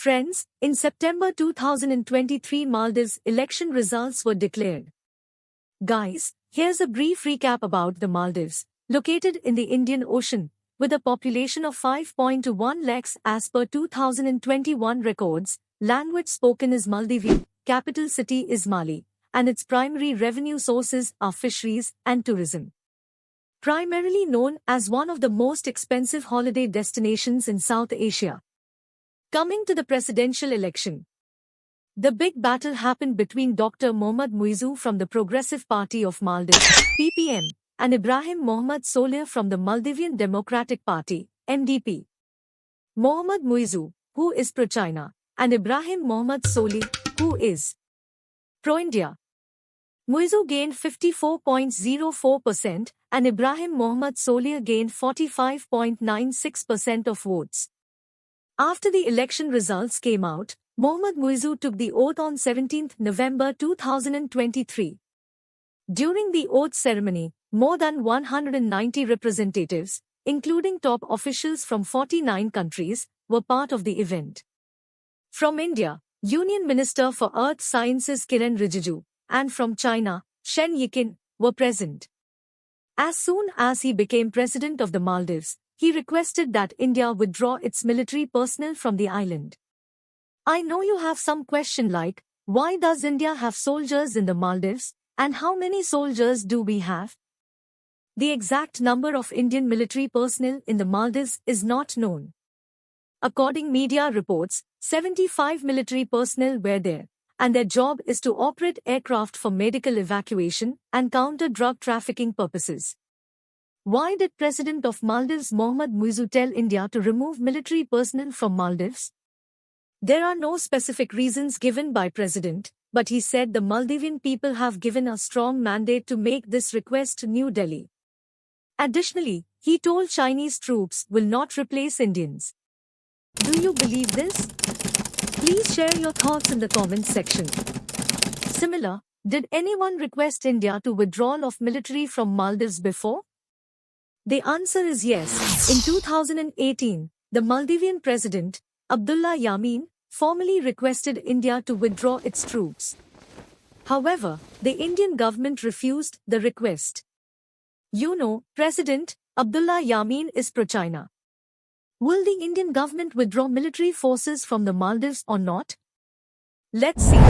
Friends, in September 2023 Maldives election results were declared. Guys, here's a brief recap about the Maldives, located in the Indian Ocean, with a population of 5.1 lakhs as per 2021 records. Language spoken is Maldivian, capital city is Mali, and its primary revenue sources are fisheries and tourism. Primarily known as one of the most expensive holiday destinations in South Asia. Coming to the presidential election. The big battle happened between Dr. Mohamed Muizzu from the Progressive Party of Maldives, PPM, and Ibrahim Mohamed Solih from the Maldivian Democratic Party, MDP. Mohamed Muizzu, who is pro-China, and Ibrahim Mohamed Solih, who is pro-India. Muizzu gained 54.04% and Ibrahim Mohamed Solih gained 45.96% of votes. After the election results came out, Mohamed Muizzu took the oath on 17 November 2023. During the oath ceremony, more than 190 representatives, including top officials from 49 countries, were part of the event. From India, Union Minister for Earth Sciences Kiren Rijiju, and from China, Shen Yiqin, were present. As soon as he became president of the Maldives, he requested that India withdraw its military personnel from the island. I know you have some question like, why does India have soldiers in the Maldives, and how many soldiers do we have? The exact number of Indian military personnel in the Maldives is not known. According media reports, 75 military personnel were there, and their job is to operate aircraft for medical evacuation and counter drug trafficking purposes. Why did President of Maldives Mohamed Muizzu tell India to remove military personnel from Maldives? There are no specific reasons given by President, but he said the Maldivian people have given a strong mandate to make this request to New Delhi. Additionally, he told Chinese troops will not replace Indians. Do you believe this? Please share your thoughts in the comments section. Similar, did anyone request India to withdrawal of military from Maldives before? The answer is yes. In 2018, the Maldivian President, Abdullah Yameen, formally requested India to withdraw its troops. However, the Indian government refused the request. You know, President Abdullah Yameen is pro-China. Will the Indian government withdraw military forces from the Maldives or not? Let's see.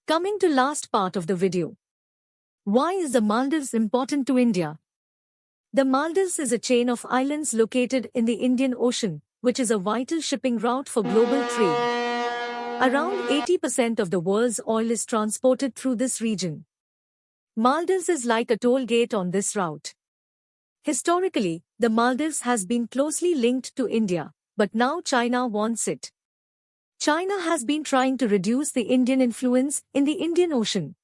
Coming to last part of the video. Why is the Maldives important to India? The Maldives is a chain of islands located in the Indian Ocean, which is a vital shipping route for global trade. Around 80% of the world's oil is transported through this region. Maldives is like a toll gate on this route. Historically, the Maldives has been closely linked to India, but now China wants it. China has been trying to reduce the Indian influence in the Indian Ocean.